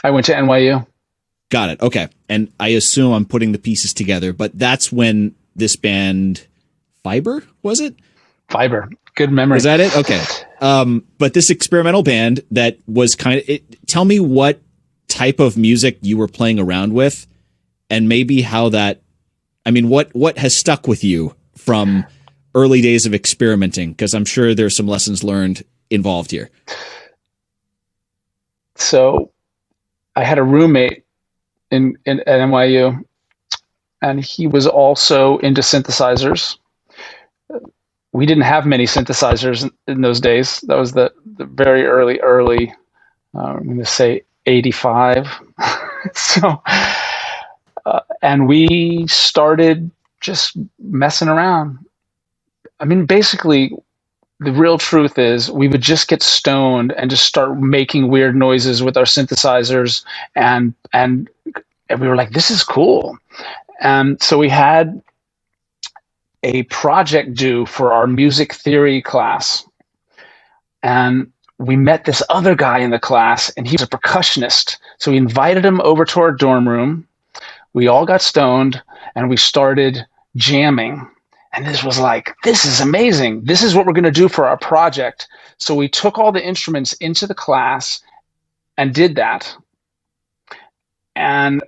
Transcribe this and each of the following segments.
I went to NYU. Got it. Okay. And I assume I'm putting the pieces together, but that's when this band Fibre, was it? Fibre. Good memory. Was that it? Okay. But this experimental band that was tell me what type of music you were playing around with and maybe how what has stuck with you from early days of experimenting? Because I'm sure there's some lessons learned involved here. So I had a roommate at NYU, and he was also into synthesizers. We didn't have many synthesizers in those days. That was the very early, I'm going to say 85. And we started just messing around. I mean, basically, the real truth is we would just get stoned and just start making weird noises with our synthesizers. And we were like, this is cool. And so we had a project due for our music theory class. And we met this other guy in the class, and he was a percussionist. So we invited him over to our dorm room. We all got stoned, and we started jamming. And this is amazing. This is what we're going to do for our project. So we took all the instruments into the class and did that. And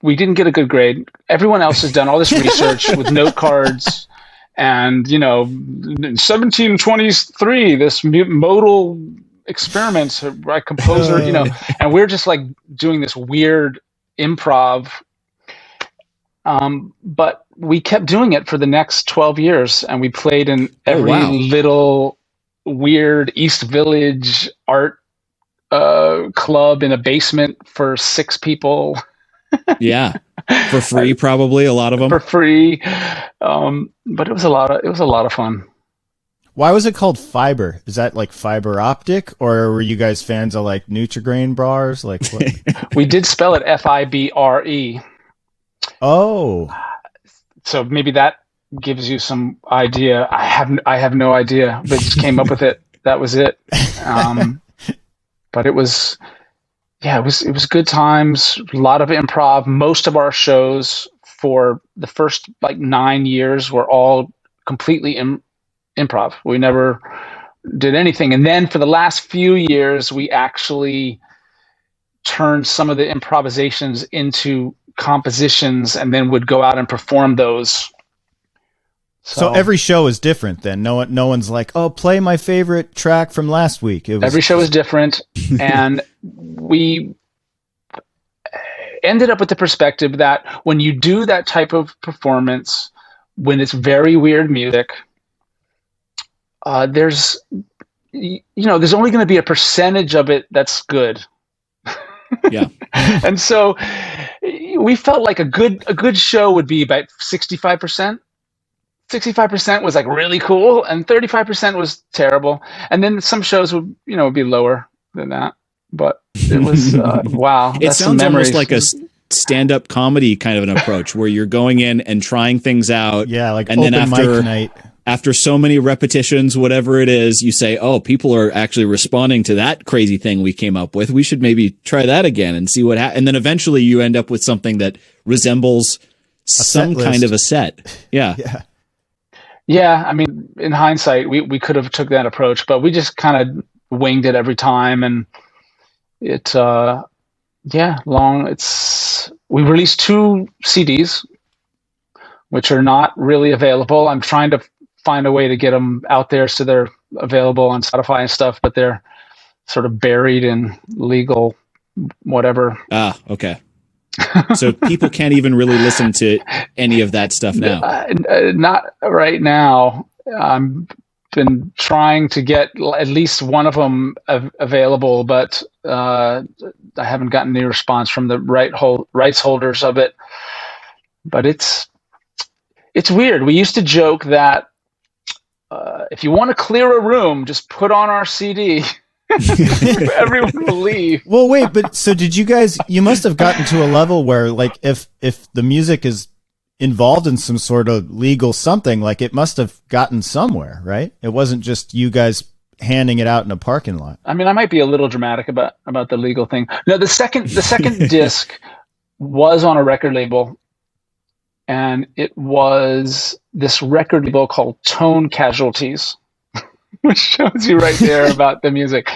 we didn't get a good grade. Everyone else has done all this research with note cards and, in 1723, this modal experiments by composer, and we're just like doing this weird improv. But we kept doing it for the next 12 years, and we played in every little weird East Village art club in a basement for 6 people. Yeah, for free, probably a lot of them for free. But it was a lot of fun. Why was it called Fibre? Is that like fiber optic, or were you guys fans of like Nutri-Grain bars? Like what? We did spell it Fibre. Oh, so maybe that gives you some idea. I have no idea, but just came up with it. That was it. But it was good times. A lot of improv. Most of our shows for the first 9 years were all completely improv. We never did anything. And then for the last few years, we actually turned some of the improvisations into compositions and then would go out and perform those. So every show is different then. No one's like, oh, play my favorite track from last week. Every show is different. And we ended up with the perspective that when you do that type of performance, when it's very weird music, there's only going to be a percentage of it that's good. Yeah. And so we felt like a good show would be about 65%. 65% was like really cool, and 35% was terrible. And then some shows would be lower than that. But it was wow. It sounds almost like a stand-up comedy kind of an approach where you're going in and trying things out. Yeah, like and open then mic night. After so many repetitions, whatever it is, you say, oh, people are actually responding to that crazy thing we came up with. We should maybe try that again and see what happens. And then eventually you end up with something that resembles some kind of a set. Yeah. Yeah. Yeah. I mean, in hindsight, we could have took that approach, but we just kind of winged it every time. And we released 2 CDs, which are not really available. I'm trying to find a way to get them out there so they're available on Spotify and stuff, but they're sort of buried in legal whatever. Ah, okay. So people can't even really listen to any of that stuff now. Not right now. I've been trying to get at least one of them available, but I haven't gotten any response from the rights holders of it. But it's weird. We used to joke that if you want to clear a room, just put on our CD. Everyone will leave. Well, wait, but so did you guys? You must have gotten to a level where, like, if the music is involved in some sort of legal something, like it must have gotten somewhere, right? It wasn't just you guys handing it out in a parking lot. I mean, I might be a little dramatic about the legal thing. No, the second disc was on a record label, and it was this record label called Tone Casualties, which shows you right there about the music.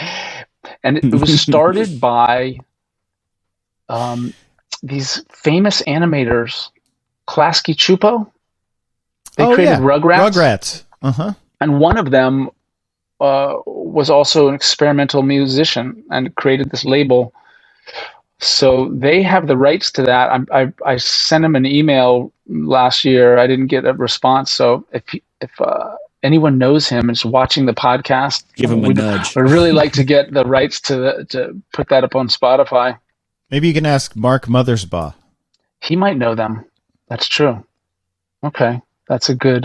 And it was started by these famous animators, Klasky Chupo. They created Rugrats. Rugrats. Uh-huh. And one of them was also an experimental musician and created this label. So they have the rights to that. I sent him an email last year. I didn't get a response. So if anyone knows him and is watching the podcast, give him a nudge. I'd really like to get the rights to put that up on Spotify. Maybe you can ask Mark Mothersbaugh. He might know them. That's true. Okay, that's a good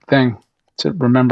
thing to remember.